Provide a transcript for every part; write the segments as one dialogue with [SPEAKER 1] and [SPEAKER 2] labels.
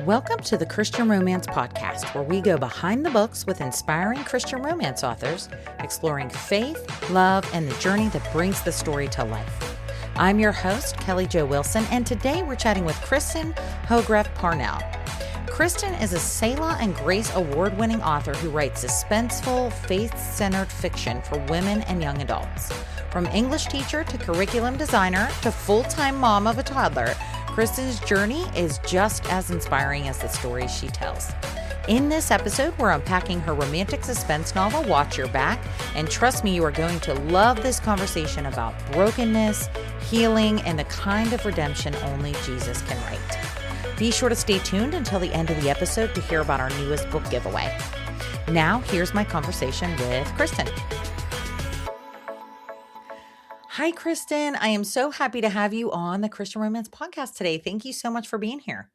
[SPEAKER 1] Welcome to the Christian Romance Podcast, where we go behind the books with inspiring Christian romance authors, exploring faith, love, and the journey that brings the story to life. I'm your host, Kelly Jo Wilson, and today we're chatting with Kristen Hogrefe Parnell. Kristen is a Selah and Grace Award-winning author who writes suspenseful, faith-centered fiction for women and young adults. From English teacher to curriculum designer to full-time mom of a toddler, Kristen's journey is just as inspiring as the stories she tells. In this episode, we're unpacking her romantic suspense novel, Watch Your Back, and trust me, you are going to love this conversation about brokenness, healing, and the kind of redemption only Jesus can write. Be sure to stay tuned until the end of the episode to hear about our newest book giveaway. Now, here's my conversation with Kristen. Hi, Kristen. I am so happy to have you on the Christian Romance Podcast today. Thank you so much for being here.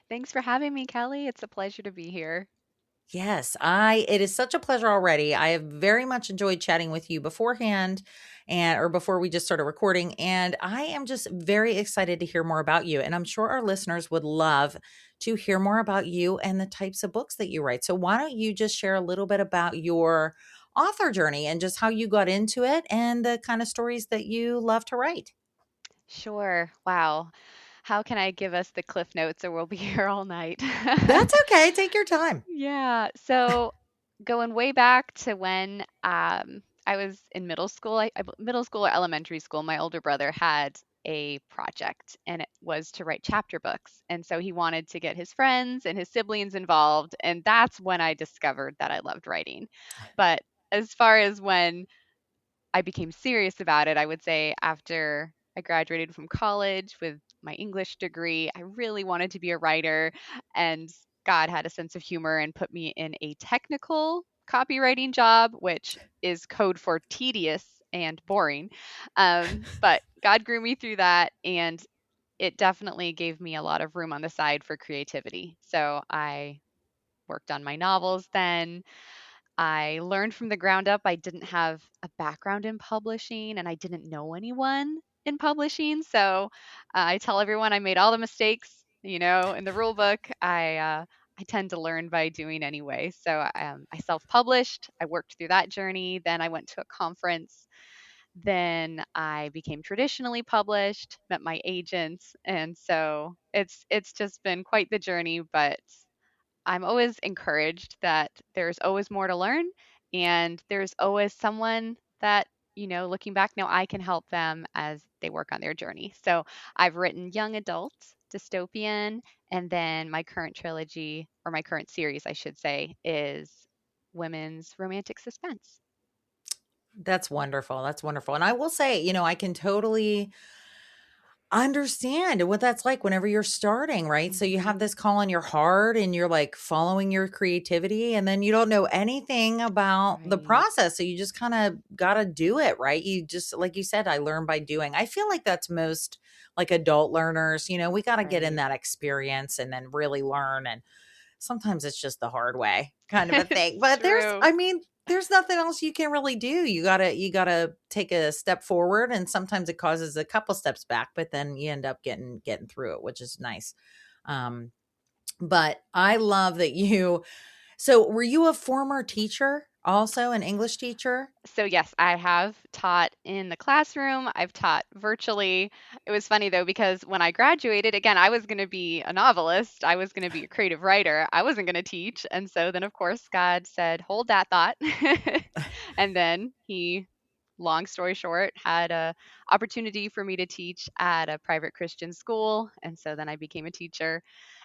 [SPEAKER 2] Thanks for having me, Kelly. It's a pleasure to be here.
[SPEAKER 1] Yes, it is such a pleasure already. I have very much enjoyed chatting with you beforehand or before we just started recording. And I am just very excited to hear more about you. And I'm sure our listeners would love to hear more about you and the types of books that you write. So why don't you just share a little bit about your author journey and just how you got into it and the kind of stories that you love to write?
[SPEAKER 2] Sure. Wow. How can I give us the cliff notes or we'll be here all night?
[SPEAKER 1] That's okay. Take your time.
[SPEAKER 2] Yeah. So going way back to when I was in middle school, middle school or elementary school, my older brother had a project and it was to write chapter books. And so he wanted to get his friends and his siblings involved. And that's when I discovered that I loved writing. But as far as when I became serious about it, I would say after I graduated from college with my English degree, I really wanted to be a writer, and God had a sense of humor and put me in a technical copywriting job, which is code for tedious and boring. But God grew me through that, and it definitely gave me a lot of room on the side for creativity. So I worked on my novels then. I learned from the ground up. I didn't have a background in publishing and I didn't know anyone in publishing. So I tell everyone I made all the mistakes, in the rule book. I tend to learn by doing anyway. So I self-published. I worked through that journey. Then I went to a conference. Then I became traditionally published, met my agents, and so it's just been quite the journey. But I'm always encouraged that there's always more to learn and there's always someone that, looking back now, I can help them as they work on their journey. So I've written young adult, dystopian, and then my current trilogy, or my current series, I should say, is women's romantic suspense.
[SPEAKER 1] That's wonderful. That's wonderful. And I will say, I can totally understand what that's like whenever you're starting, right? So you have
[SPEAKER 2] Hmm.
[SPEAKER 1] this call in your heart and you're like following your creativity and then you don't know anything about the
[SPEAKER 2] Right,
[SPEAKER 1] process. So you just kind of got to do it, right? You just, like you said, I learn by doing. I feel like that's most like adult learners, we got to get in
[SPEAKER 2] right.
[SPEAKER 1] that experience and then really learn. And sometimes it's just the hard way kind of a thing.
[SPEAKER 2] It's
[SPEAKER 1] But
[SPEAKER 2] true.
[SPEAKER 1] there's nothing else you can really do. You gotta take a step forward and sometimes it causes a couple steps back, but then you end up getting through it, which is nice. Um, but I love that so were you a former teacher, also an English teacher?
[SPEAKER 2] So yes, I have taught in the classroom. I've taught virtually. It was funny though because when I graduated, again, I was going to be a novelist. I was going to be a creative writer. I wasn't going to teach. And so then of course God said, "Hold that thought." And then he, long story short, had a opportunity for me to teach at a private Christian school, and so then I became a teacher.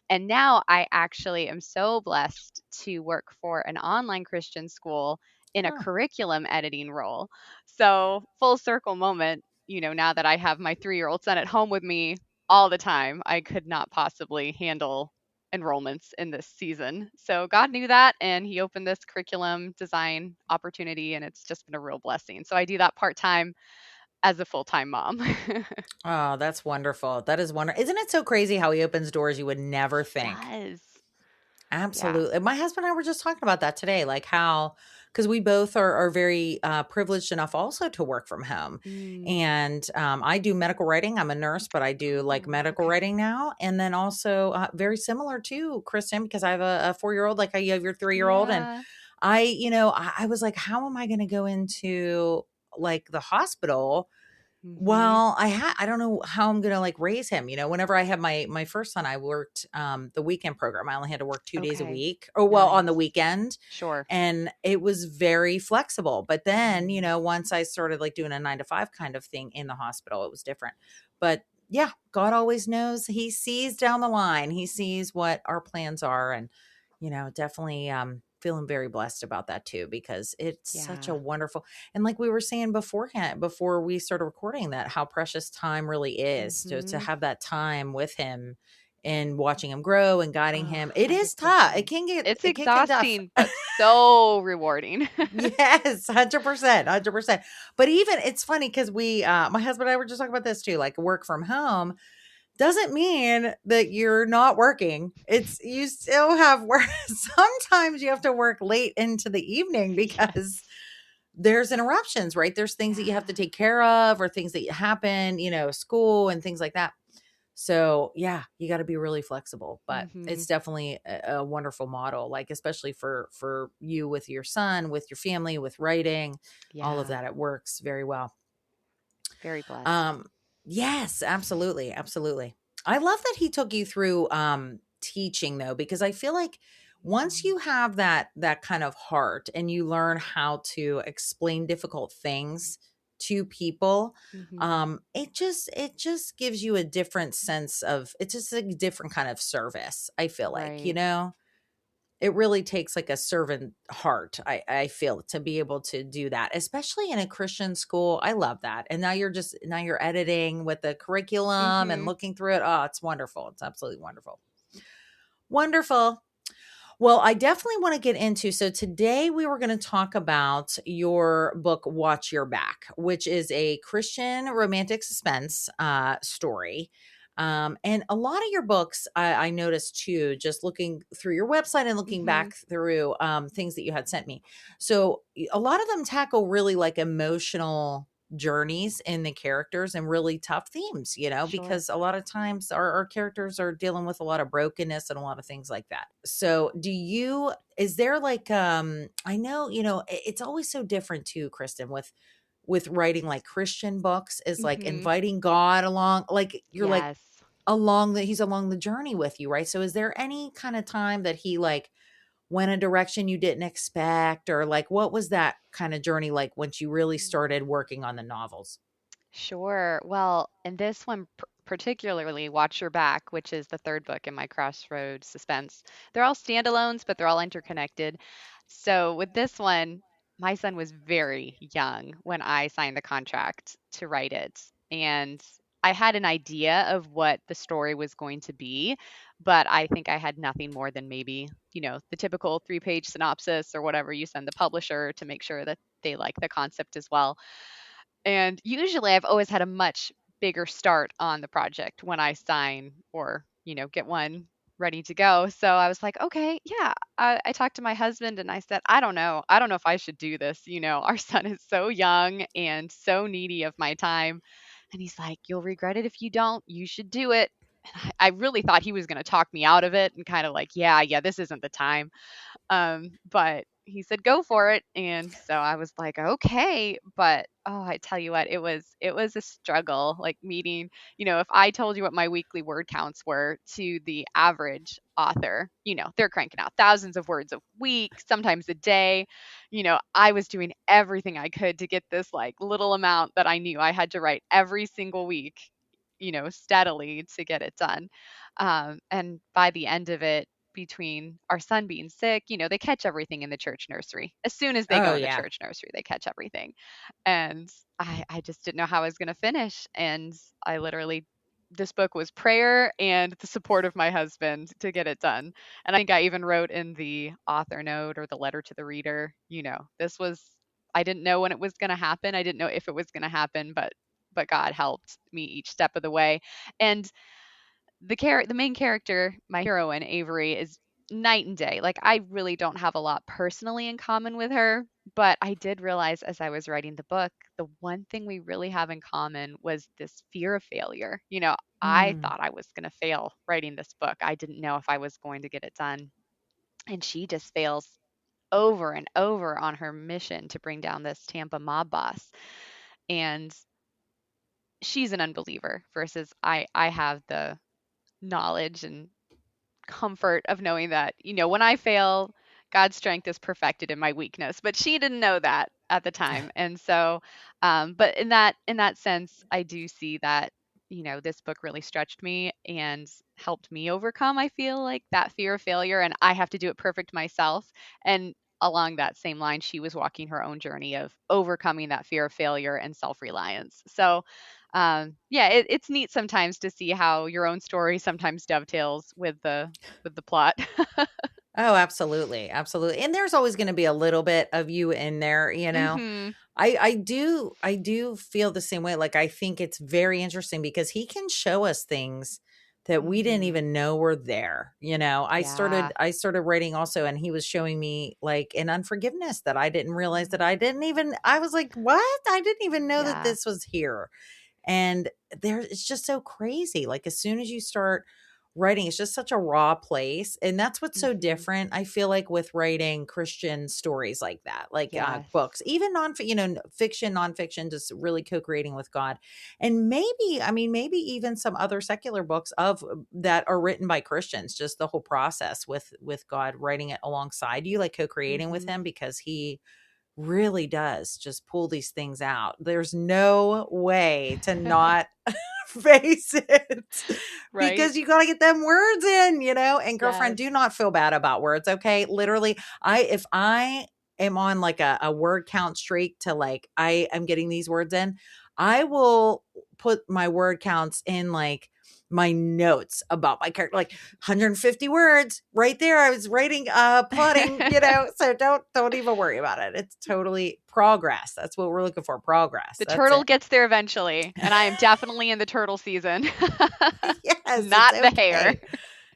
[SPEAKER 2] And now I actually am so blessed to work for an online Christian school in a
[SPEAKER 1] Oh,
[SPEAKER 2] curriculum editing role. So, full circle moment, now that I have my 3-year-old son at home with me all the time, I could not possibly handle enrollments in this season. So, God knew that and He opened this curriculum design opportunity, and it's just been a real blessing. So, I do that part time as a full time mom.
[SPEAKER 1] oh, that's wonderful. That is wonderful. Isn't it so crazy how he opens doors you would never
[SPEAKER 2] He
[SPEAKER 1] think?
[SPEAKER 2] does. Yeah.
[SPEAKER 1] Absolutely. My husband and I were just talking about that today, like how, because we both are very privileged enough also to work from home.
[SPEAKER 2] Mm.
[SPEAKER 1] And I do medical writing. I'm a nurse, but I do like
[SPEAKER 2] Oh,
[SPEAKER 1] medical
[SPEAKER 2] okay.
[SPEAKER 1] writing now. And then also very similar to Kristen, because I have a 4 year old, like how you have your 3 year old. And
[SPEAKER 2] Yeah.
[SPEAKER 1] I was like, how am I going to go into like the hospital?
[SPEAKER 2] Mhm.
[SPEAKER 1] Well, I don't know how I'm gonna like raise him. Whenever I had my first son, I worked the weekend program. I only had to work 2 days a
[SPEAKER 2] Okay.
[SPEAKER 1] week, or well, on the
[SPEAKER 2] Nice.
[SPEAKER 1] weekend,
[SPEAKER 2] Sure.
[SPEAKER 1] and it was very flexible. But then,
[SPEAKER 2] Mhm.
[SPEAKER 1] once I started like doing a 9 to 5 kind of thing in the hospital, it was different. But yeah, God always knows. He sees down the line. He sees what our plans are, and definitely feeling very blessed about that too, because it's such a
[SPEAKER 2] Yeah.
[SPEAKER 1] wonderful, and like we were saying beforehand, before we started recording, that how precious time really is to
[SPEAKER 2] Mhm.
[SPEAKER 1] have that time with him and watching him grow and guiding
[SPEAKER 2] Oh,
[SPEAKER 1] him. It is tough.
[SPEAKER 2] 100%. It's
[SPEAKER 1] It can get tough.
[SPEAKER 2] exhausting, but so rewarding.
[SPEAKER 1] Yes, 100%, 100%. But even it's funny because my husband and I were just talking about this too, like work from home doesn't mean that you're not working. It's you still have work. Sometimes you have to work late into the evening because
[SPEAKER 2] Yes.
[SPEAKER 1] there's interruptions, right? There's things that you have
[SPEAKER 2] Yeah.
[SPEAKER 1] to take care of or things that happen, school and things like that. So, yeah, you got to be really flexible, but
[SPEAKER 2] Mhm.
[SPEAKER 1] it's definitely a wonderful model, like especially for you with your son, with your family, with writing, all of
[SPEAKER 2] Yeah.
[SPEAKER 1] that. It works very well.
[SPEAKER 2] Very blessed.
[SPEAKER 1] Um, yes, absolutely, absolutely. I love that he took you through teaching though, because I feel like once
[SPEAKER 2] Mhm.
[SPEAKER 1] you have that kind of heart and you learn how to explain difficult things to people,
[SPEAKER 2] Mhm.
[SPEAKER 1] it just gives you a different sense of, it's just a different kind of service, I feel like,
[SPEAKER 2] Right.
[SPEAKER 1] it really takes like a servant heart, I feel, to be able to do that, especially in a Christian school. I love that. And now you're editing with the curriculum and
[SPEAKER 2] Mhm.
[SPEAKER 1] looking through it. Oh, it's wonderful. It's absolutely wonderful. Wonderful. Well, I definitely want to get into. So today we were going to talk about your book, Watch Your Back, which is a Christian romantic suspense story. And a lot of your books, I noticed too, just looking through your website and looking
[SPEAKER 2] Mhm.
[SPEAKER 1] back through things that you had sent me. So a lot of them tackle really like emotional journeys in the characters and really tough themes,
[SPEAKER 2] Sure.
[SPEAKER 1] because a lot of times our characters are dealing with a lot of brokenness and a lot of things like that. So is there like I know, it's always so different too, Kristen, with writing like Christian books, is like
[SPEAKER 2] Mhm.
[SPEAKER 1] inviting God along, like you're like
[SPEAKER 2] Yes.
[SPEAKER 1] he's along the journey with you, right? So is there any kind of time that he like went a direction you didn't expect, or like what was that kind of journey like once you really started working on the novels?
[SPEAKER 2] Sure. Well, in this one particularly, Watch Your Back, which is the third book in my Crossroads Suspense, they're all standalones, but they're all interconnected. So with this one, my son was very young when I signed the contract to write it. And I had an idea of what the story was going to be, but I think I had nothing more than maybe, the typical 3-page synopsis or whatever you send the publisher to make sure that they like the concept as well. And usually I've always had a much bigger start on the project when I sign or, get one ready to go. So I was like, okay, yeah. I talked to my husband and I said, I don't know. I don't know if I should do this. Our son is so young and so needy of my time. And he's like, you'll regret it if you don't. You should do it. And I really thought he was going to talk me out of it and kind of like, yeah, this isn't the time. But he said, "Go for it." And so I was like, "Okay." But oh, I tell you what, it was a struggle, like meeting, if I told you what my weekly word counts were to the average author, they're cranking out thousands of words a week, sometimes a day. I was doing everything I could to get this like little amount that I knew I had to write every single week, steadily to get it done. And by the end of it, between our son being sick, they catch everything in the church nursery. As soon as they
[SPEAKER 1] Oh
[SPEAKER 2] go in the
[SPEAKER 1] yeah.
[SPEAKER 2] church nursery, they catch everything. And I just didn't know how I was going to finish. And I literally, this book was prayer and the support of my husband to get it done. And I think I even wrote in the author note or the letter to the reader, this was, I didn't know when it was going to happen. I didn't know if it was going to happen, but God helped me each step of the way. And the main character, my heroine Avery, is night and day. Like, I really don't have a lot personally in common with her, but I did realize as I was writing the book, the one thing we really have in common was this fear of failure. I
[SPEAKER 1] Mm.
[SPEAKER 2] thought I was going to fail writing this book. I didn't know if I was going to get it done. And she just fails over and over on her mission to bring down this Tampa mob boss. And she's an unbeliever versus I have the knowledge and comfort of knowing that, when I fail, God's strength is perfected in my weakness. But she didn't know that at the time. And so, but in that sense, I do see that, this book really stretched me and helped me overcome, I feel like, that fear of failure. And I have to do it perfect myself. And along that same line, she was walking her own journey of overcoming that fear of failure and self-reliance. So yeah, it's neat sometimes to see how your own story sometimes dovetails with the plot.
[SPEAKER 1] Oh, absolutely, absolutely. And there's always going to be a little bit of you in there, you know.
[SPEAKER 2] Mhm.
[SPEAKER 1] I do feel the same way. Like I think it's very interesting because he can show us things that we didn't
[SPEAKER 2] Mhm.
[SPEAKER 1] even know were there. You know, I
[SPEAKER 2] Yeah.
[SPEAKER 1] started I started writing also, and he was showing me like an unforgiveness that I didn't realize that
[SPEAKER 2] Mhm.
[SPEAKER 1] I didn't even I was like, "What? I didn't even know that
[SPEAKER 2] Yeah.
[SPEAKER 1] this was here." And there it's just so crazy. Like as soon as you start writing, it's just such a raw place. And that's what's so
[SPEAKER 2] Mhm.
[SPEAKER 1] different, I feel like, with writing Christian stories like that, like
[SPEAKER 2] Yes.
[SPEAKER 1] books, even fiction, nonfiction, just really co-creating with God. And maybe, I mean, maybe even some other secular books of that are written by Christians, just the whole process with God writing it alongside you, like co-creating with
[SPEAKER 2] Mhm.
[SPEAKER 1] him, because he really does just pull these things out. There's no way to not face it
[SPEAKER 2] Right?
[SPEAKER 1] because you got to get them words in. And girlfriend,
[SPEAKER 2] Yes.
[SPEAKER 1] do not feel bad about words. Okay. Literally, if I am on like a word count streak to like, I am getting these words in, I will put my word counts in like my notes about my character, like 150 words right there. I was writing, plotting, so don't even worry about it. It's totally progress. That's what we're looking for. Progress.
[SPEAKER 2] The
[SPEAKER 1] That's
[SPEAKER 2] turtle
[SPEAKER 1] it.
[SPEAKER 2] gets there eventually, and I am definitely in the turtle season.
[SPEAKER 1] Yes, it's
[SPEAKER 2] Not the hare.
[SPEAKER 1] okay.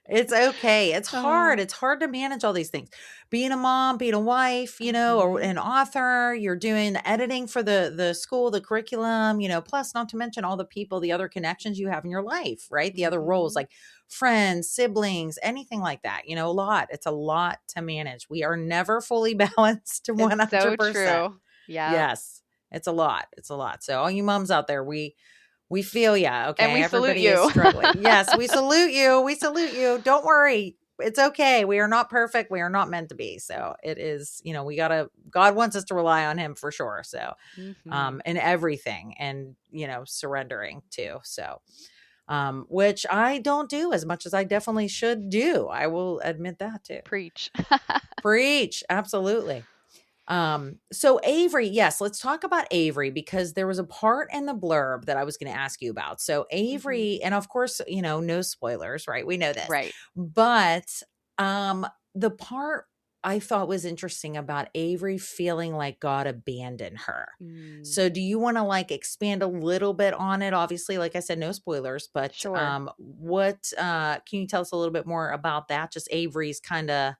[SPEAKER 1] It's okay. It's hard.
[SPEAKER 2] Oh.
[SPEAKER 1] It's hard to manage all these things. Being a mom, being a wife, or
[SPEAKER 2] Mhm.
[SPEAKER 1] an author, you're doing the editing for the school, the curriculum, plus not to mention all the people, the other connections you have in your life, right? The other roles
[SPEAKER 2] Mhm.
[SPEAKER 1] like friends, siblings, anything like that, a lot. It's a lot to manage. We are never fully balanced
[SPEAKER 2] It's so
[SPEAKER 1] 100%.
[SPEAKER 2] true. Yep.
[SPEAKER 1] Yes. It's a lot. It's a lot. So all you moms out there, we feel ya,
[SPEAKER 2] And
[SPEAKER 1] okay?
[SPEAKER 2] we salute
[SPEAKER 1] Everybody is
[SPEAKER 2] you.
[SPEAKER 1] struggling. Yes, we salute you. We salute you. Don't worry. It's okay. We are not perfect. We are not meant to be. So it is, we gotta God wants us to rely on him for sure. So
[SPEAKER 2] Mhm.
[SPEAKER 1] in everything and surrendering too. So which I don't do as much as I definitely should do. I will admit that too.
[SPEAKER 2] Preach.
[SPEAKER 1] Preach. Absolutely. So Avery, yes, let's talk about Avery because there was a part in the blurb that I was going to ask you about. So
[SPEAKER 2] Mhm.
[SPEAKER 1] Avery, and of course, no spoilers, right? We know this.
[SPEAKER 2] Right.
[SPEAKER 1] But um the part I thought was interesting about Avery feeling like God abandoned her.
[SPEAKER 2] Mm.
[SPEAKER 1] So do you want to like expand a little bit on it? Obviously, like I said, no spoilers, but
[SPEAKER 2] Sure.
[SPEAKER 1] what can you tell us a little bit more about that? Just Avery's kind of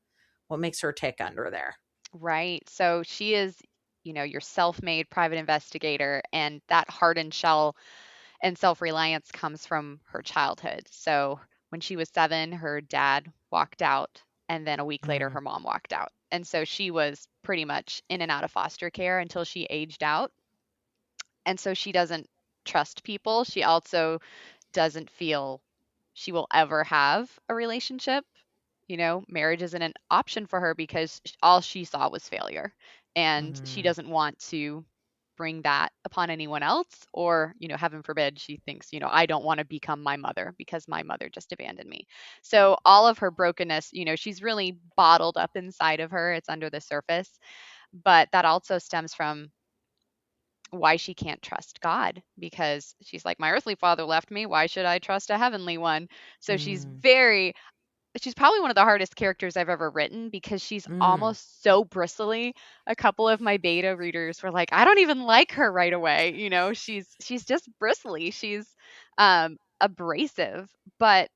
[SPEAKER 1] what makes her tick under there.
[SPEAKER 2] Right. So she is, your self-made private investigator, and that hardened shell and self-reliance comes from her childhood. So when she was 7, her dad walked out, and then a week later,
[SPEAKER 1] Mm,
[SPEAKER 2] her mom walked out. And so she was pretty much in and out of foster care until she aged out. And so she doesn't trust people. She also doesn't feel she will ever have a relationship. Marriage isn't an option for her because all she saw was failure. And she
[SPEAKER 1] mhm.
[SPEAKER 2] doesn't want to bring that upon anyone else, or, heaven forbid, she thinks, I don't want to become my mother because my mother just abandoned me. So all of her brokenness, she's really bottled up inside of her. It's under the surface. But that also stems from why she can't trust God, because she's like, my earthly father left me. Why should I trust a heavenly one? So
[SPEAKER 1] Mm,
[SPEAKER 2] she's probably one of the hardest characters I've ever written because she's
[SPEAKER 1] mm,
[SPEAKER 2] almost so bristly. A couple of my beta readers were like, I don't even like her right away. She's just bristly. She's abrasive, but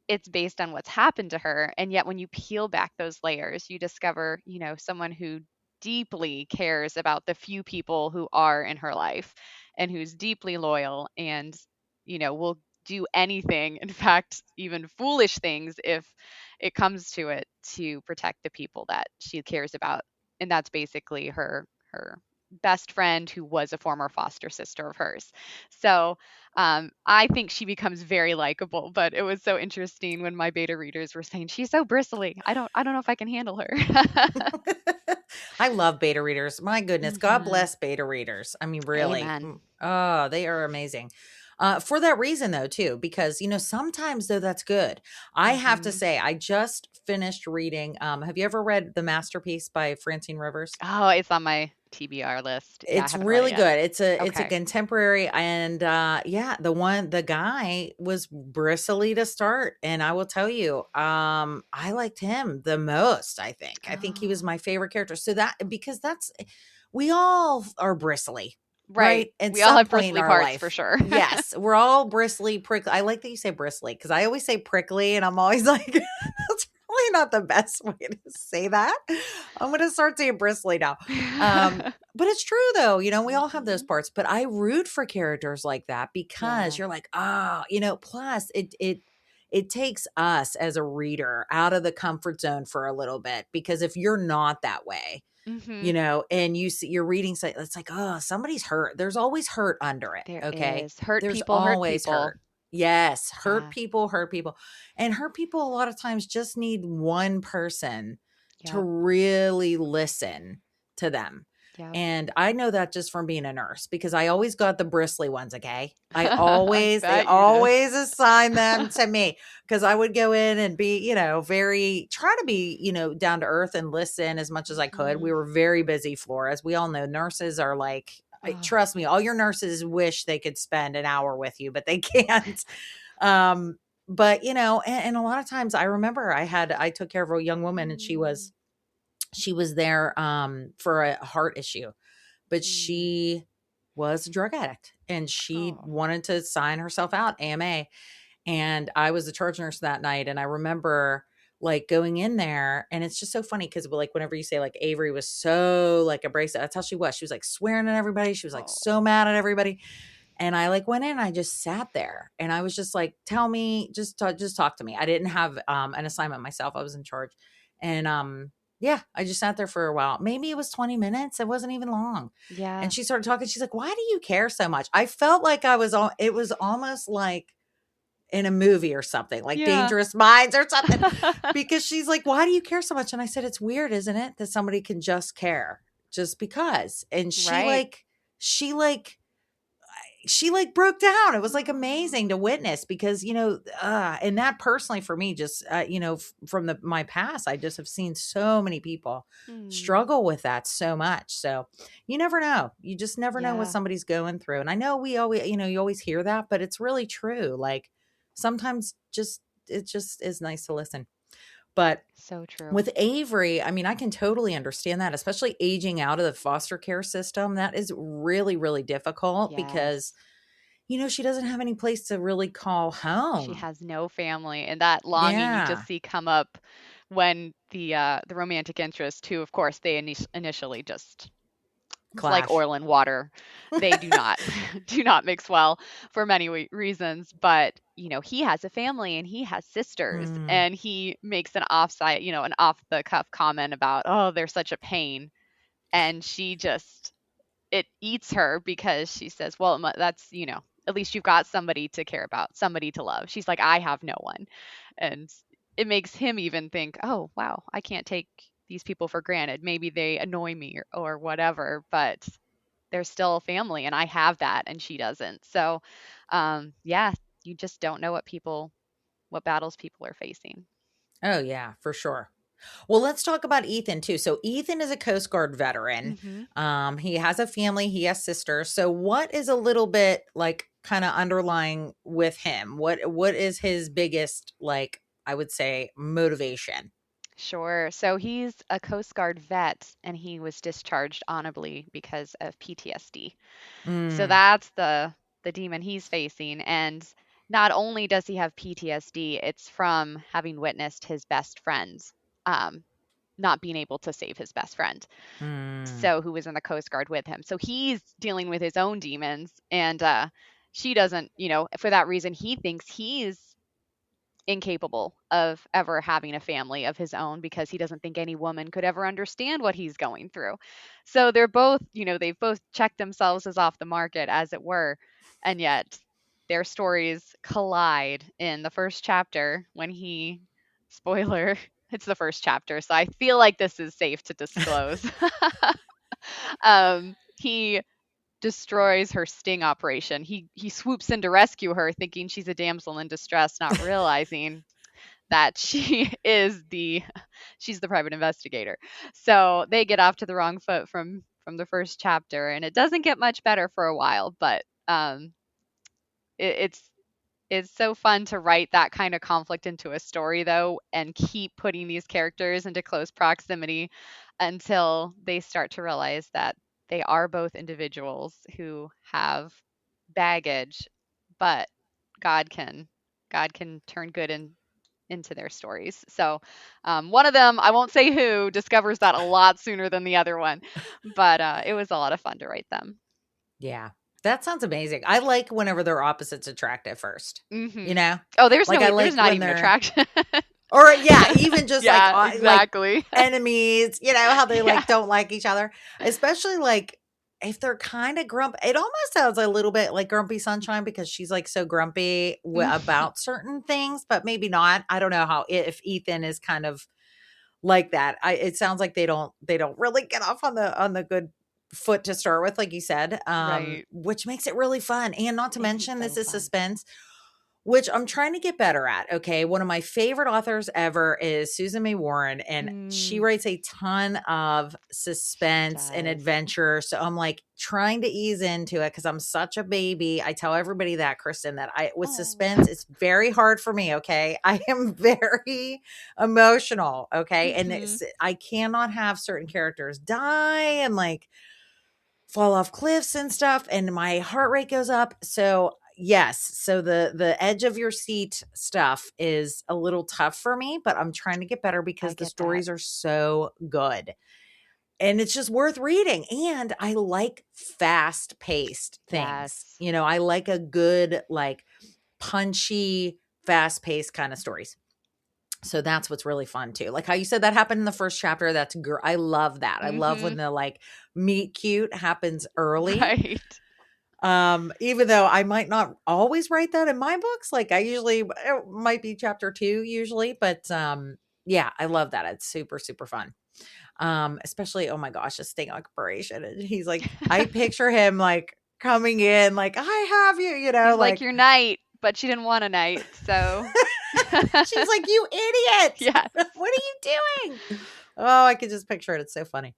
[SPEAKER 2] it's based on what's happened to her. And yet, when you peel back those layers, you discover, someone who deeply cares about the few people who are in her life and who's deeply loyal and, will do anything, in fact, even foolish things if it comes to it, to protect the people that she cares about. And that's basically her best friend who was a former foster sister of hers. So I think she becomes very likable, but it was so interesting when my beta readers were saying she's so bristly. I don't know if I can handle her.
[SPEAKER 1] I love beta readers. My goodness. God
[SPEAKER 2] Hmm.
[SPEAKER 1] bless beta readers. I mean, really.
[SPEAKER 2] Amen.
[SPEAKER 1] Oh, they are amazing. For that reason, though, too, because, sometimes, though, that's good. I have to
[SPEAKER 2] Hmm.
[SPEAKER 1] say, I just finished reading. Have you ever read The Masterpiece by Francine Rivers?
[SPEAKER 2] Oh, it's on my TBR list. Yeah, I
[SPEAKER 1] It's
[SPEAKER 2] haven't read it
[SPEAKER 1] really
[SPEAKER 2] yet.
[SPEAKER 1] good. It's a
[SPEAKER 2] Okay.
[SPEAKER 1] contemporary, and yeah, the guy was bristly to start, and I will tell you, I liked him the most, I think. I think he was
[SPEAKER 2] Oh,
[SPEAKER 1] my favorite character. So that, because that's, we all are bristly,
[SPEAKER 2] right.
[SPEAKER 1] right? At
[SPEAKER 2] We all
[SPEAKER 1] some
[SPEAKER 2] have
[SPEAKER 1] point in
[SPEAKER 2] bristly
[SPEAKER 1] our
[SPEAKER 2] parts for
[SPEAKER 1] life.
[SPEAKER 2] sure.
[SPEAKER 1] Yes, we're all bristly, prickly. I like that you say bristly, because I always say prickly, and I'm always like, that's really not the best way to say that. I'm gonna start saying bristly now. But it's true though, we all have those
[SPEAKER 2] Hmm.
[SPEAKER 1] parts, but I root for characters like that because
[SPEAKER 2] Yeah.
[SPEAKER 1] you're like, plus it takes us as a reader out of the comfort zone for a little bit, because if you're not that way,
[SPEAKER 2] Hmm.
[SPEAKER 1] and you're reading, so it's like, oh, somebody's hurt. There's always hurt under it.
[SPEAKER 2] There
[SPEAKER 1] Okay.
[SPEAKER 2] is hurt
[SPEAKER 1] There's
[SPEAKER 2] people, hurt
[SPEAKER 1] always
[SPEAKER 2] people.
[SPEAKER 1] hurt. Yes.
[SPEAKER 2] Yeah.
[SPEAKER 1] Hurt people. And hurt people a lot of times just need one person to
[SPEAKER 2] Yep.
[SPEAKER 1] really listen to them.
[SPEAKER 2] Yep.
[SPEAKER 1] And I know that just from being a nurse, because I always got the bristly ones. Okay.
[SPEAKER 2] I
[SPEAKER 1] They
[SPEAKER 2] bet you did.
[SPEAKER 1] always assign them to me, because I would go in and be, try to be, down to earth and listen as much as I could.
[SPEAKER 2] Hmm.
[SPEAKER 1] We were very busy, Flora. As we all know, nurses are like,
[SPEAKER 2] Oh,
[SPEAKER 1] trust me, all your nurses wish they could spend an hour with you, but they can't. um, but and a lot of times I remember I took care of a young woman, and
[SPEAKER 2] mm,
[SPEAKER 1] she was there for a heart issue, but
[SPEAKER 2] mm.
[SPEAKER 1] she was a drug addict, and she
[SPEAKER 2] Oh,
[SPEAKER 1] wanted to sign herself out AMA. And I was the charge nurse that night. And I remember like going in there, and it's just so funny because like whenever you say like Avery was so like abrasive, that's how she was. She was like swearing at everybody. She was like
[SPEAKER 2] oh,
[SPEAKER 1] so mad at everybody. And I like went in, I just sat there, and I was just like, tell me, just talk to me. I didn't have an assignment myself. I was in charge. And yeah, I just sat there for a while. Maybe it was 20 minutes. It wasn't even long. And
[SPEAKER 2] yeah,
[SPEAKER 1] she started talking. She's like, why do you care so much? I felt like I was on, it was almost like in a movie or something, like
[SPEAKER 2] yeah.
[SPEAKER 1] Dangerous Minds or something, because she's like, why do you care so much? And I said, it's weird, isn't it? That somebody can just care just because. And
[SPEAKER 2] Right.
[SPEAKER 1] she like, she like broke down. It was like amazing to witness, because and that personally for me, just from my past, I just have seen so many people
[SPEAKER 2] Mm,
[SPEAKER 1] struggle with that so much. So you never know, you just never know what
[SPEAKER 2] yeah,
[SPEAKER 1] somebody's going through. And I know we always, you always hear that, but it's really true. Like sometimes just it just is nice to listen. But
[SPEAKER 2] so true.
[SPEAKER 1] with Avery, I mean, I can totally understand that, especially aging out of the foster care system. That is really, really difficult, because
[SPEAKER 2] Yes.
[SPEAKER 1] she doesn't have any place to really call
[SPEAKER 2] She
[SPEAKER 1] home.
[SPEAKER 2] has no family, and that longing you just
[SPEAKER 1] Yeah.
[SPEAKER 2] see come up when the romantic interest, who of course they initially just, it's like
[SPEAKER 1] Clash.
[SPEAKER 2] oil and water. They do not do not mix well for many reasons, but he has a family and he has sisters,
[SPEAKER 1] Mm.
[SPEAKER 2] and he makes an offside, an off the cuff comment about, "Oh, they're such a pain." And she just, it eats her because she says, "Well, that's, at least you've got somebody to care about, somebody to love." She's like, "I have no one." And it makes him even think, "Oh, wow, I can't take these people for granted. Maybe they annoy me or whatever, but they're still family and I have that and she doesn't." So, yeah, you just don't know what battles people are facing.
[SPEAKER 1] Oh, yeah, for sure. Well, let's talk about Ethan too. So Ethan is a Coast Guard veteran.
[SPEAKER 2] Hmm.
[SPEAKER 1] He has a family, he has sisters. So what is a little bit like kind of underlying with him? What is his biggest, like, I would say, motivation?
[SPEAKER 2] Sure. So he's a Coast Guard vet and he was discharged honorably because of PTSD. So
[SPEAKER 1] Mm.
[SPEAKER 2] that's the demon he's facing. And not only does he have PTSD, it's from having witnessed his best friends um, not being able to save his best friend.
[SPEAKER 1] Mm.
[SPEAKER 2] So who was in the Coast Guard with him. So he's dealing with his own demons, and she doesn't, for that reason, he thinks he's incapable of ever having a family of his own because he doesn't think any woman could ever understand what he's going through. So they're both, they've both checked themselves as off the market, as it were, and yet their stories collide in the first chapter when he, spoiler, it's the first chapter, so I feel like this is safe to disclose. He destroys her sting operation. He swoops in to rescue her, thinking she's a damsel in distress, not realizing that she's the private investigator. So they get off to the wrong foot from the first chapter, and it doesn't get much better for a while. But it's so fun to write that kind of conflict into a story, though, and keep putting these characters into close proximity until they start to realize that they are both individuals who have baggage, but God can God can turn good into their stories. So one of them, I won't say who, discovers that a lot sooner than the other one, but it was a lot of fun to write them.
[SPEAKER 1] Yeah. That sounds amazing. I like whenever they're opposites attract at first, you
[SPEAKER 2] Hmm.
[SPEAKER 1] know?
[SPEAKER 2] Oh,
[SPEAKER 1] Like, I
[SPEAKER 2] there's
[SPEAKER 1] like
[SPEAKER 2] not
[SPEAKER 1] when
[SPEAKER 2] even
[SPEAKER 1] they're
[SPEAKER 2] attraction.
[SPEAKER 1] or yeah, even just like,
[SPEAKER 2] Yeah,
[SPEAKER 1] like
[SPEAKER 2] exactly.
[SPEAKER 1] enemies, how they,
[SPEAKER 2] Yeah.
[SPEAKER 1] like, don't like each other, especially, like, if they're kinda grumpy. It almost sounds a little bit like Grumpy Sunshine because she's, like, so grumpy about certain things, but maybe not. I don't know how if Ethan is kind of like that. It sounds like they don't really get off on the good foot to start with, like you said,
[SPEAKER 2] Right.
[SPEAKER 1] which makes it really fun. And not to
[SPEAKER 2] Makes it
[SPEAKER 1] mention, this
[SPEAKER 2] so
[SPEAKER 1] is
[SPEAKER 2] fun.
[SPEAKER 1] suspense, which I'm trying to get better at. Okay. One of my favorite authors ever is Susan May Warren, and she
[SPEAKER 2] Mm,
[SPEAKER 1] writes a ton of
[SPEAKER 2] she
[SPEAKER 1] suspense and
[SPEAKER 2] does.
[SPEAKER 1] adventure. So I'm like trying to ease into it because I'm such a baby. I tell everybody that, Kristen, that with
[SPEAKER 2] Oh.
[SPEAKER 1] suspense, it's very hard for me. Okay. I am very emotional. Okay. And
[SPEAKER 2] Mhm.
[SPEAKER 1] I cannot have certain characters die and like fall off cliffs and stuff, and my heart rate goes up. So yes, so the edge of your seat stuff is a little tough for me, but I'm trying to get better
[SPEAKER 2] I
[SPEAKER 1] because the
[SPEAKER 2] get that.
[SPEAKER 1] stories are so good and it's just worth reading. And I like fast paced things.
[SPEAKER 2] Yes.
[SPEAKER 1] I like a good, like, punchy, fast paced kind of stories. So that's what's really fun too. Like how you said that happened in the first chapter. That's I love that. I love when
[SPEAKER 2] Mhm.
[SPEAKER 1] the, like, meet cute happens early.
[SPEAKER 2] Right.
[SPEAKER 1] Even though I might not always write that in my books, like I usually it might be chapter 2 usually, but yeah, I love that. It's super super fun. Especially, oh my gosh, a sting operation. And he's like, I picture him like coming in like, I have you,
[SPEAKER 2] He's like
[SPEAKER 1] like
[SPEAKER 2] your knight, but she didn't want a knight, so
[SPEAKER 1] she's like, you idiot.
[SPEAKER 2] yes.
[SPEAKER 1] What are you doing? Oh, I could just picture it. It's so funny.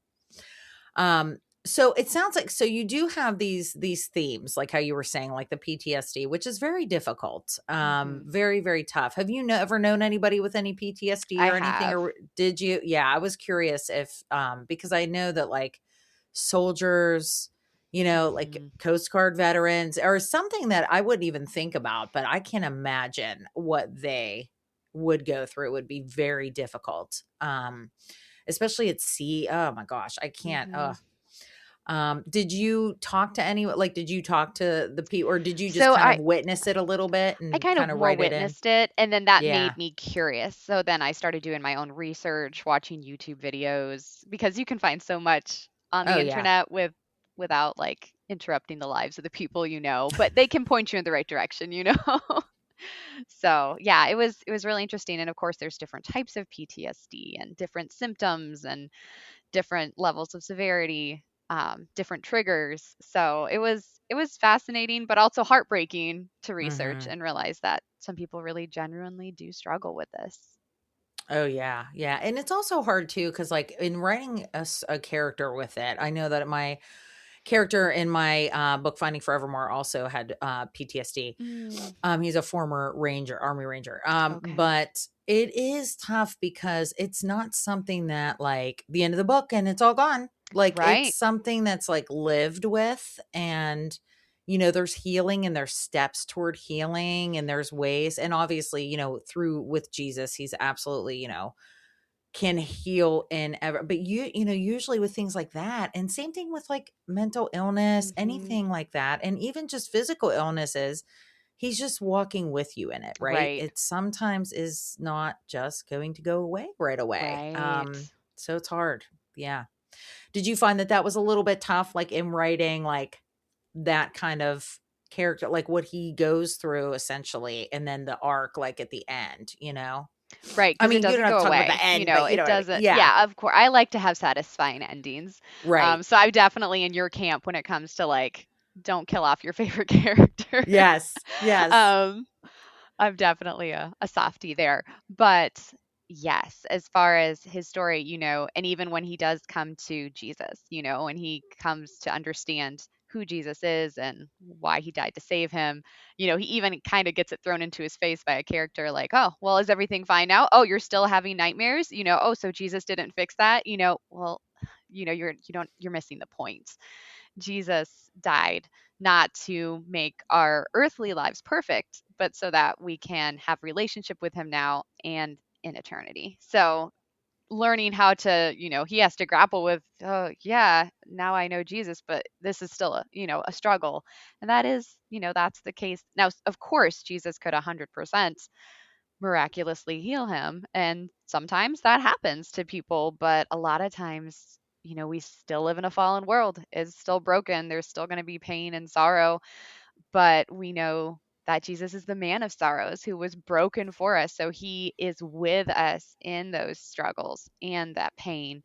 [SPEAKER 1] So it sounds like, so you do have these themes, like how you were saying, like the PTSD, which is very difficult,
[SPEAKER 2] Mhm.
[SPEAKER 1] very very tough. Have you ever known anybody with any PTSD
[SPEAKER 2] I
[SPEAKER 1] or anything,
[SPEAKER 2] have.
[SPEAKER 1] or did you? Yeah, I was curious if because I know that, like, soldiers, like
[SPEAKER 2] Mhm.
[SPEAKER 1] Coast Guard veterans, or something that I wouldn't even think about, but I can imagine what they would go through would be very difficult. Especially at sea. Oh my gosh, I can't.
[SPEAKER 2] Mhm.
[SPEAKER 1] Did you talk to anyone? Like, did you talk to the people, or did you just
[SPEAKER 2] So
[SPEAKER 1] kind of
[SPEAKER 2] I
[SPEAKER 1] witness it a little bit
[SPEAKER 2] I
[SPEAKER 1] and
[SPEAKER 2] kind of
[SPEAKER 1] kind of
[SPEAKER 2] more
[SPEAKER 1] write it in?
[SPEAKER 2] witnessed it, and then that
[SPEAKER 1] Yeah.
[SPEAKER 2] made me curious. So then I started doing my own research, watching YouTube videos, because you can find so much on
[SPEAKER 1] Oh
[SPEAKER 2] the
[SPEAKER 1] yeah.
[SPEAKER 2] internet without like interrupting the lives of the people you know, but they can point you in the right direction. So yeah, it was really interesting. And of course there's different types of PTSD and different symptoms and different levels of severity, different triggers. So it was fascinating, but also heartbreaking to research
[SPEAKER 1] Hmm.
[SPEAKER 2] and realize that some people really genuinely do struggle with this.
[SPEAKER 1] Oh yeah, yeah, and it's also hard too because, like, in writing a character with it, I know that my character in my book Finding Forevermore also had PTSD.
[SPEAKER 2] Mm,
[SPEAKER 1] He's a former ranger, army ranger.
[SPEAKER 2] okay.
[SPEAKER 1] But it is tough because it's not something that, like, the end of the book and it's all gone. Like, it's
[SPEAKER 2] Right.
[SPEAKER 1] something that's like lived with, and there's healing and there's steps toward healing and there's ways. And obviously, through with Jesus, he's absolutely, can heal in ever. But usually with things like that, and same thing with like mental illness,
[SPEAKER 2] Mhm.
[SPEAKER 1] anything like that, and even just physical illnesses, he's just walking with you in it, right?
[SPEAKER 2] Right.
[SPEAKER 1] It sometimes is not just going to go away right away.
[SPEAKER 2] Right.
[SPEAKER 1] So it's hard. Yeah. Did you find that that was a little bit tough, like in writing, like that kind of character, like what he goes through essentially, and then the arc, like at the end?
[SPEAKER 2] Right,
[SPEAKER 1] I
[SPEAKER 2] because it
[SPEAKER 1] mean, you don't
[SPEAKER 2] doesn't
[SPEAKER 1] have
[SPEAKER 2] go
[SPEAKER 1] to talk about the
[SPEAKER 2] away.
[SPEAKER 1] end, but you
[SPEAKER 2] It
[SPEAKER 1] know what I mean?
[SPEAKER 2] doesn't.
[SPEAKER 1] Yeah.
[SPEAKER 2] Yeah, of course. I like to have satisfying endings.
[SPEAKER 1] Right.
[SPEAKER 2] So I'm definitely in your camp when it comes to like, don't kill off your favorite character.
[SPEAKER 1] Yes. Yes.
[SPEAKER 2] um, I'm definitely a softie there. But yes, as far as his story, and even when he does come to Jesus, when he comes to understand who Jesus is and why he died to save him, he even kind of gets it thrown into his face by a character like, oh, well, is everything fine now? Oh, you're still having nightmares? Oh, so Jesus didn't fix that? Well, you're missing the point. Jesus died not to make our earthly lives perfect, but so that we can have relationship with him now and in eternity. So learning how to, he has to grapple with, oh yeah, now I know Jesus, but this is still a struggle. And that is, that's the case. Now, of course, Jesus could 100% miraculously heal him. And sometimes that happens to people, but a lot of times, we still live in a fallen world. It's still broken. There's still going to be pain and sorrow, but we know that Jesus is the man of sorrows who was broken for us. So he is with us in those struggles and that pain,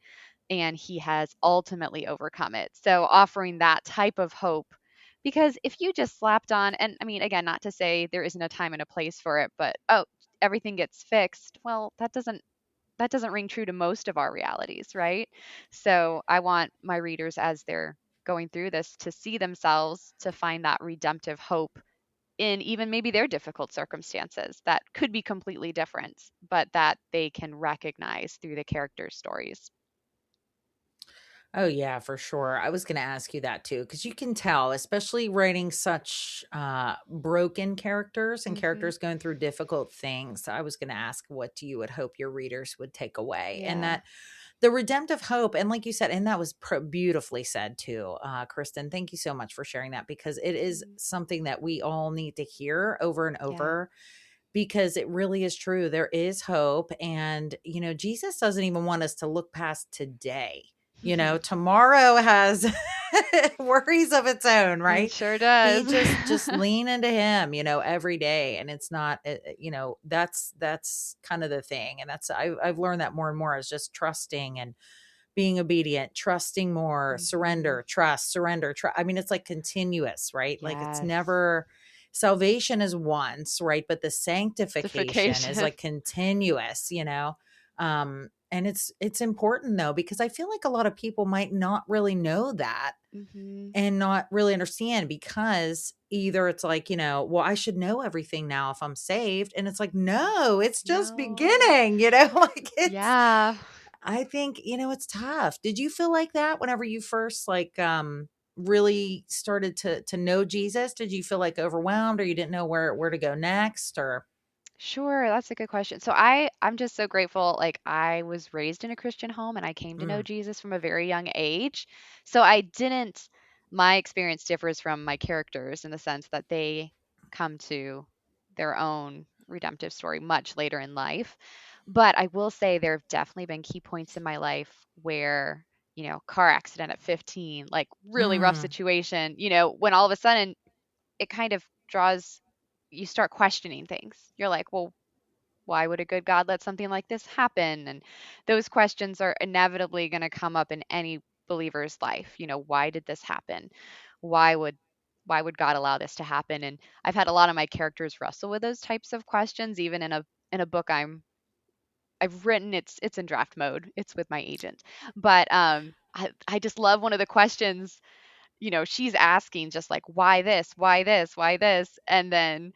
[SPEAKER 2] and he has ultimately overcome it. So offering that type of hope, because if you just slapped on, and I mean, again, not to say there isn't a time and a place for it, but oh, everything gets fixed. Well, that doesn't ring true to most of our realities, right? So I want my readers, as they're going through this, to see themselves, to find that redemptive hope in even maybe their difficult circumstances that could be completely different, but that they can recognize through the characters' stories.
[SPEAKER 1] Oh yeah, for sure. I was going to ask you that too, because you can tell, especially writing such broken characters and
[SPEAKER 2] Hmm.
[SPEAKER 1] characters going through difficult things. I was going to ask, what do you would hope your readers would take away, and
[SPEAKER 2] Yeah.
[SPEAKER 1] that the redemptive hope, and like you said, and that was beautifully said too, Kristen. Thank you so much for sharing that, because it is
[SPEAKER 2] Mhm.
[SPEAKER 1] something that we all need to hear over and
[SPEAKER 2] Yeah.
[SPEAKER 1] over, because it really is true. There is hope. And, Jesus doesn't even want us to look past today. Tomorrow has worries of its own,
[SPEAKER 2] It
[SPEAKER 1] right?
[SPEAKER 2] sure
[SPEAKER 1] He
[SPEAKER 2] does.
[SPEAKER 1] just lean into him, every day. And it's not, that's kind of the thing. And I've learned that more and more, is just trusting and being obedient, trusting more,
[SPEAKER 2] Hmm.
[SPEAKER 1] surrender, trust. I mean, it's like continuous, right? Like it's
[SPEAKER 2] Yes.
[SPEAKER 1] never, salvation is once, right? But the sanctification is
[SPEAKER 2] Justification.
[SPEAKER 1] like continuous. And it's important though, because I feel like a lot of people might not really know that
[SPEAKER 2] Hmm.
[SPEAKER 1] and not really understand, because either it's like, well, I should know everything now if I'm saved. And it's like, no, it's just
[SPEAKER 2] No.
[SPEAKER 1] beginning, like it's,
[SPEAKER 2] Yeah.
[SPEAKER 1] I think, it's tough. Did you feel like that whenever you first like really started to know Jesus? Did you feel like overwhelmed, or you didn't know where to go next, or
[SPEAKER 2] Sure, that's a good question. So I'm just so grateful. Like I was raised in a Christian home and I came to know
[SPEAKER 1] mm,
[SPEAKER 2] Jesus from a very young age. So I didn't my experience differs from my characters in the sense that they come to their own redemptive story much later in life. But I will say there have definitely been key points in my life where, car accident at 15, like really rough
[SPEAKER 1] mm,
[SPEAKER 2] situation, when all of a sudden it kind of draws you start questioning things. You're like, well, why would a good God let something like this happen? And those questions are inevitably going to come up in any believer's life. Why did this happen? Why would why would God allow this to happen? And I've had a lot of my characters wrestle with those types of questions, even in a book I've written. It's in draft mode. It's with my agent. But I just love one of the questions, she's asking just like, why this? Why this? Why this? And then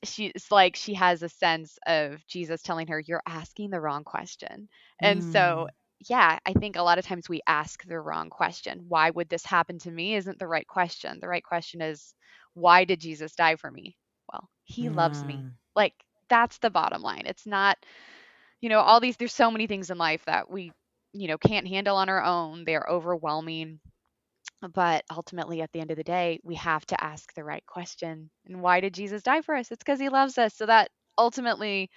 [SPEAKER 2] it's like she has a sense of Jesus telling her, you're asking the wrong question. And so
[SPEAKER 1] mm.
[SPEAKER 2] yeah, I think a lot of times we ask the wrong question. Why would this happen to me? Isn't the right question. The right question is, why did Jesus die for me? Well, he loves me.
[SPEAKER 1] Mm,
[SPEAKER 2] Like, that's the bottom line. It's not, all these, there's so many things in life that we, can't handle on our own. They're overwhelming. But ultimately, at the end of the day, we have to ask the right question. And why did Jesus die for us? It's because he loves us. So that ultimately,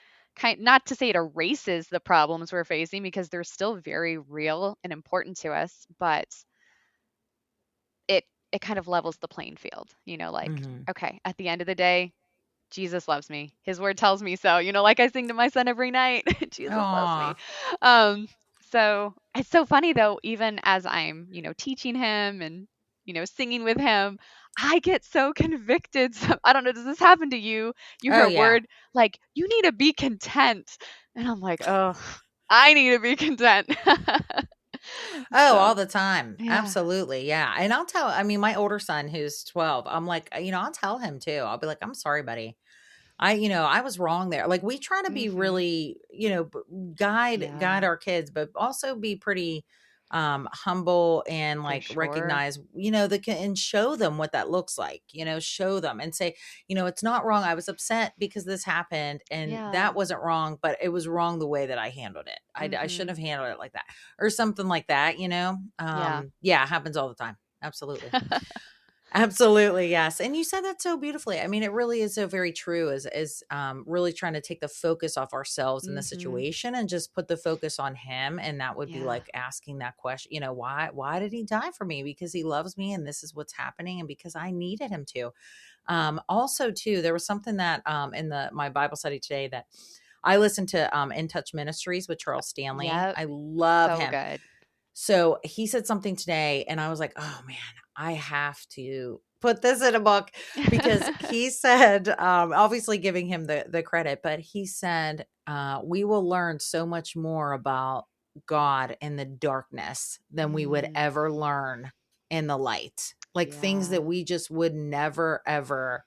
[SPEAKER 2] not to say it erases the problems we're facing, because they're still very real and important to us, but it kind of levels the playing field. Like,
[SPEAKER 1] mhm.
[SPEAKER 2] okay, at the end of the day, Jesus loves me. His word tells me so. Like I sing to my son every night, Jesus loves me.
[SPEAKER 1] Aw.
[SPEAKER 2] Um, so it's so funny though, even as I'm, teaching him and, singing with him, I get so convicted. So, I don't know, does this happen to you? You hear
[SPEAKER 1] Oh,
[SPEAKER 2] a
[SPEAKER 1] yeah.
[SPEAKER 2] word like, you need to be content. And I'm like, oh, I need to be content.
[SPEAKER 1] Oh, all
[SPEAKER 2] So,
[SPEAKER 1] the time.
[SPEAKER 2] yeah.
[SPEAKER 1] Absolutely. Yeah. And I mean, my older son who's 12, I'm like, I'll tell him too. I'll be like, I'm sorry, buddy. I was wrong there. Like we try to be
[SPEAKER 2] Mhm.
[SPEAKER 1] really, guide
[SPEAKER 2] Yeah.
[SPEAKER 1] our kids, but also be pretty humble and
[SPEAKER 2] For
[SPEAKER 1] like
[SPEAKER 2] sure.
[SPEAKER 1] recognize, and show them what that looks like, show them and say, it's not wrong. I was upset because this happened and that
[SPEAKER 2] Yeah.
[SPEAKER 1] wasn't wrong, but it was wrong the way that I handled it. I shouldn't
[SPEAKER 2] Mhm.
[SPEAKER 1] have handled it like that or something like that,
[SPEAKER 2] Yeah.
[SPEAKER 1] yeah, it happens all the time. Absolutely. Absolutely, yes. And you said that so beautifully. I mean, it really is so very true is really trying to take the focus off ourselves in the
[SPEAKER 2] Mhm.
[SPEAKER 1] situation and just put the focus on him. And that would be
[SPEAKER 2] Yeah.
[SPEAKER 1] like asking that question, why did he die for me? Because he loves me and this is what's happening and because I needed him to. Also too, there was something that in the my Bible study today that I listened to In Touch Ministries with Charles Stanley.
[SPEAKER 2] Yep.
[SPEAKER 1] I love
[SPEAKER 2] So
[SPEAKER 1] him.
[SPEAKER 2] good.
[SPEAKER 1] So he said something today, and I was like, oh man, I have to put this in a book because he said, obviously giving him the credit, but he said, we will learn so much more about God in the darkness than we would
[SPEAKER 2] Mm,
[SPEAKER 1] ever learn in the light. Like things
[SPEAKER 2] yeah.
[SPEAKER 1] that we just would never, ever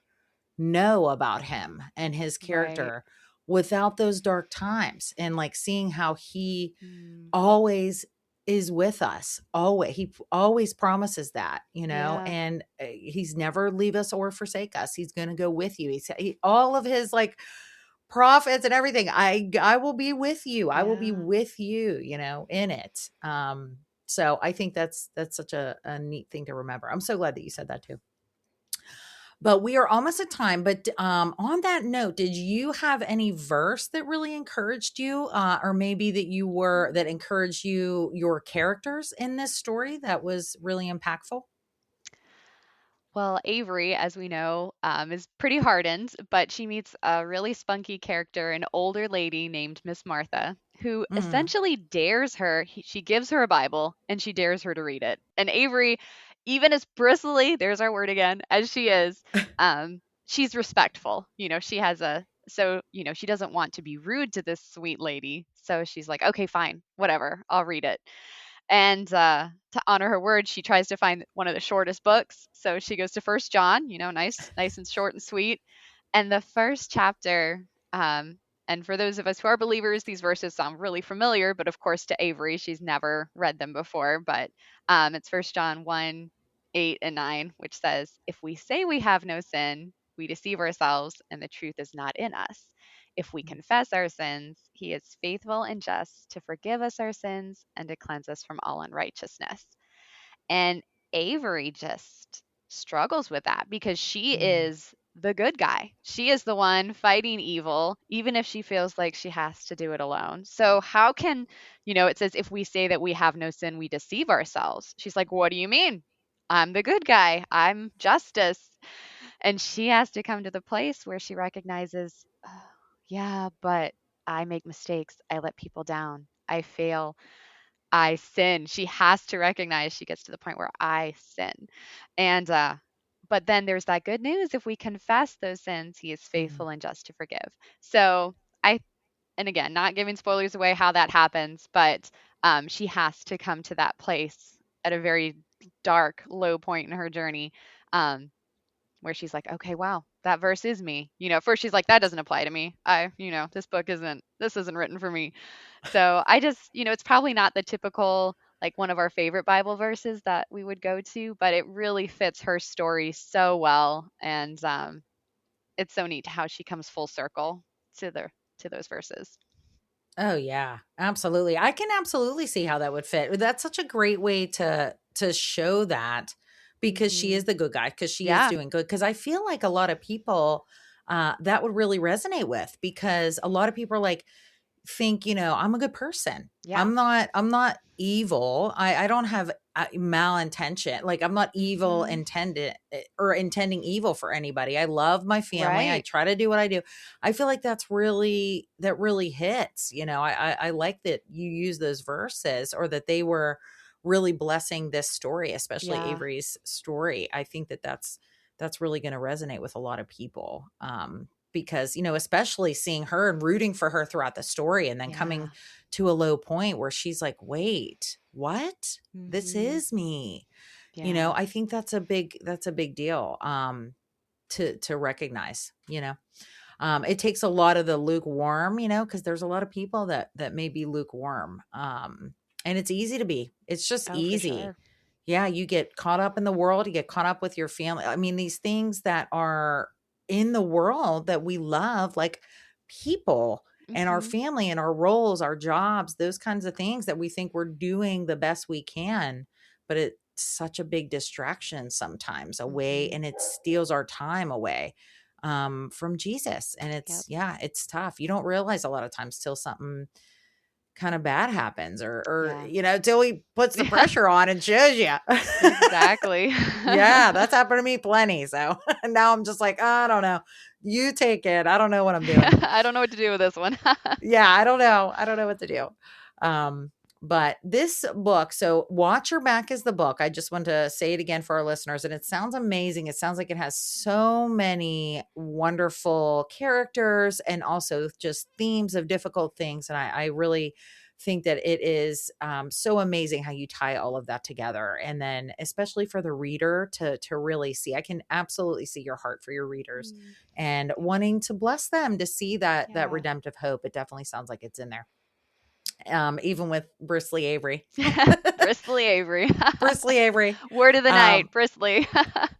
[SPEAKER 1] know about him and his
[SPEAKER 2] Right.
[SPEAKER 1] character without those dark times and like seeing how he
[SPEAKER 2] Mm,
[SPEAKER 1] always is with us always he always promises that
[SPEAKER 2] yeah.
[SPEAKER 1] and he's never leave us or forsake us. He's going to go with you. All of his like prophets and everything. I will be with you. I will be
[SPEAKER 2] Yeah.
[SPEAKER 1] with you, in it. So I think that's such a neat thing to remember. I'm so glad that you said that too. But we are almost at time. But on that note, did you have any verse that really encouraged you, or maybe that encouraged your characters in this story that was really impactful?
[SPEAKER 2] Well, Avery, as we know, is pretty hardened, but she meets a really spunky character, an older lady named Miss Martha, who
[SPEAKER 1] Mm.
[SPEAKER 2] essentially dares her. She gives her a Bible and she dares her to read it. And Avery, even as bristly, there's our word again, as she is, she's respectful. She has she doesn't want to be rude to this sweet lady. So she's like, okay, fine, whatever, I'll read it. And to honor her word, she tries to find one of the shortest books. So she goes to First John, nice and short and sweet. And the first chapter, and for those of us who are believers, these verses sound really familiar. But of course, to Avery, she's never read them before. But it's First John 1:8 and 9, which says, "If we say we have no sin, we deceive ourselves, and the truth is not in us. If we confess our sins, he is faithful and just to forgive us our sins and to cleanse us from all unrighteousness." And Avery just struggles with that because she
[SPEAKER 1] Mm.
[SPEAKER 2] is the good guy. She is the one fighting evil, even if she feels like she has to do it alone. So, how can, it says, if we say that we have no sin, we deceive ourselves. She's like, what do you mean? I'm the good guy. I'm justice. And she has to come to the place where she recognizes, oh, yeah, but I make mistakes. I let people down. I fail. I sin. She has to recognize she gets to the point where I sin. And but then there's that good news. If we confess those sins, he is
[SPEAKER 1] Mm.
[SPEAKER 2] faithful and just to forgive. So I and again, not giving spoilers away how that happens, but she has to come to that place at a very dark, low point in her journey, um, where she's like, okay, wow, that verse is me. At first she's like, that doesn't apply to me. This isn't written for me. So I just, it's probably not the typical, like one of our favorite Bible verses that we would go to, but it really fits her story so well. And it's so neat how she comes full circle to those verses.
[SPEAKER 1] Oh yeah, absolutely. I can absolutely see how that would fit. That's such a great way to show that, because she
[SPEAKER 2] Hmm.
[SPEAKER 1] is the good guy, because she is
[SPEAKER 2] Yeah.
[SPEAKER 1] doing good. Because I feel like a lot of people that would really resonate with, because a lot of people are like, think, I'm a good person.
[SPEAKER 2] Yeah.
[SPEAKER 1] I'm not evil. I don't have malintention. Like, I'm not evil
[SPEAKER 2] Hmm.
[SPEAKER 1] intended or intending evil for anybody. I love my family. I
[SPEAKER 2] Right.
[SPEAKER 1] try to do what I do. I feel like that really hits. I like that you use those verses, or that they were really blessing this story, especially
[SPEAKER 2] Yeah.
[SPEAKER 1] Avery's story. I think that's really going to resonate with a lot of people. Because, especially seeing her and rooting for her throughout the story, and then coming
[SPEAKER 2] Yeah.
[SPEAKER 1] to a low point where she's like, wait, what? This
[SPEAKER 2] Hmm.
[SPEAKER 1] is me.
[SPEAKER 2] Yeah.
[SPEAKER 1] I think that's a big deal to recognize. It takes a lot of the lukewarm, because there's a lot of people that may be lukewarm. And it's easy to be. It's just
[SPEAKER 2] Oh, for
[SPEAKER 1] easy.
[SPEAKER 2] sure.
[SPEAKER 1] Yeah, you get caught up in the world, you get caught up with your family. I mean, these things that are in the world that we love, like people and our
[SPEAKER 2] Hmm.
[SPEAKER 1] family and our roles, our jobs, those kinds of things that we think we're doing the best we can, but it's such a big distraction sometimes away,
[SPEAKER 2] Hmm.
[SPEAKER 1] and it steals our time away from Jesus. And
[SPEAKER 2] Yep.
[SPEAKER 1] it's tough. You don't realize a lot of times till something kind of bad happens, or
[SPEAKER 2] Yeah.
[SPEAKER 1] till he puts the
[SPEAKER 2] Yeah.
[SPEAKER 1] pressure on and shows you.
[SPEAKER 2] Exactly.
[SPEAKER 1] Yeah, that's happened to me plenty. So now I'm just like, I don't know. You take it. I don't know what I'm doing.
[SPEAKER 2] I don't know what to do with this one.
[SPEAKER 1] Yeah, I don't know. I don't know what to do. Um, but this book, so Watch Your Back is the book. I just want to say it again for our listeners. And it sounds amazing. It sounds like it has so many wonderful characters, and also just themes of difficult things. And I really think that it is so amazing how you tie all of that together. And then especially for the reader to really see, I can absolutely see your heart for your readers
[SPEAKER 2] Mm.
[SPEAKER 1] and
[SPEAKER 2] Thank
[SPEAKER 1] wanting to bless them to see that
[SPEAKER 2] Yeah.
[SPEAKER 1] redemptive hope. It definitely sounds like it's in there. Even with Bristly Avery.
[SPEAKER 2] Bristly Avery.
[SPEAKER 1] Bristly Avery.
[SPEAKER 2] Word of the
[SPEAKER 1] Um,
[SPEAKER 2] night, Bristly.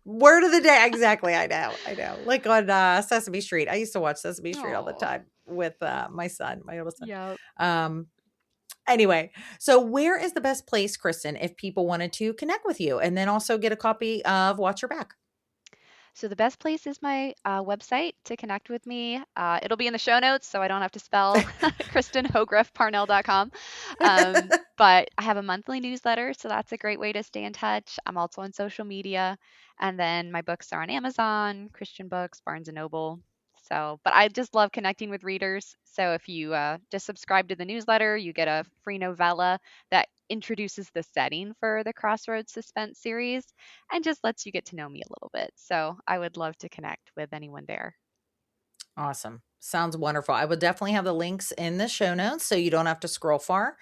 [SPEAKER 1] word of the day. Exactly. I know. Like on Sesame Street. I used to watch Sesame Street all the
[SPEAKER 2] Oh.
[SPEAKER 1] time with my son, my oldest son.
[SPEAKER 2] Yep.
[SPEAKER 1] Um, anyway, so where is the best place, Kristen, if people wanted to connect with you and then also get a copy of Watch Your Back?
[SPEAKER 2] So the best place is my website to connect with me. It'll be in the show notes, so I don't have to spell KristenHogrefe Parnell.com. But I have a monthly newsletter, so that's a great way to stay in touch. I'm also on social media, and then my books are on Amazon, Christian Books, Barnes and Noble. So, but I just love connecting with readers. So if you just subscribe to the newsletter, you get a free novella that introduces the setting for the Crossroads Suspense series and just lets you get to know me a little bit. So I would love to connect with anyone there.
[SPEAKER 1] Awesome. Sounds wonderful. I will definitely have the links in the show notes so you don't have to scroll far.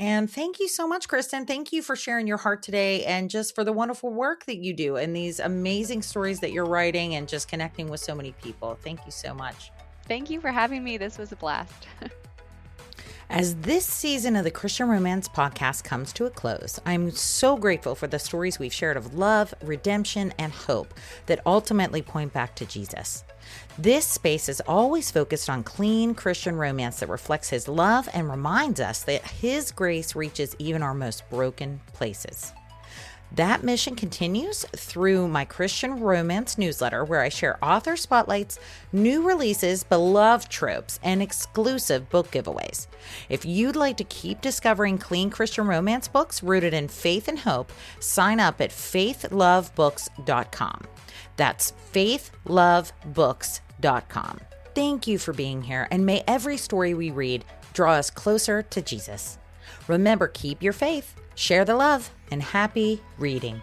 [SPEAKER 1] And thank you so much, Kristen. Thank you for sharing your heart today, and just for the wonderful work that you do and these amazing stories that you're writing and just connecting with so many people. Thank you so much.
[SPEAKER 2] Thank you for having me. This was a blast.
[SPEAKER 1] As this season of the Christian Romance Podcast comes to a close, I'm so grateful for the stories we've shared of love, redemption, and hope that ultimately point back to Jesus. This space is always focused on clean Christian romance that reflects His love and reminds us that His grace reaches even our most broken places. That mission continues through my Christian Romance newsletter, where I share author spotlights, new releases, beloved tropes, and exclusive book giveaways. If you'd like to keep discovering clean Christian romance books rooted in faith and hope, sign up at faithlovebooks.com. That's faithlovebooks.com. Thank you for being here, and may every story we read draw us closer to Jesus. Remember, keep your faith, share the love, and happy reading.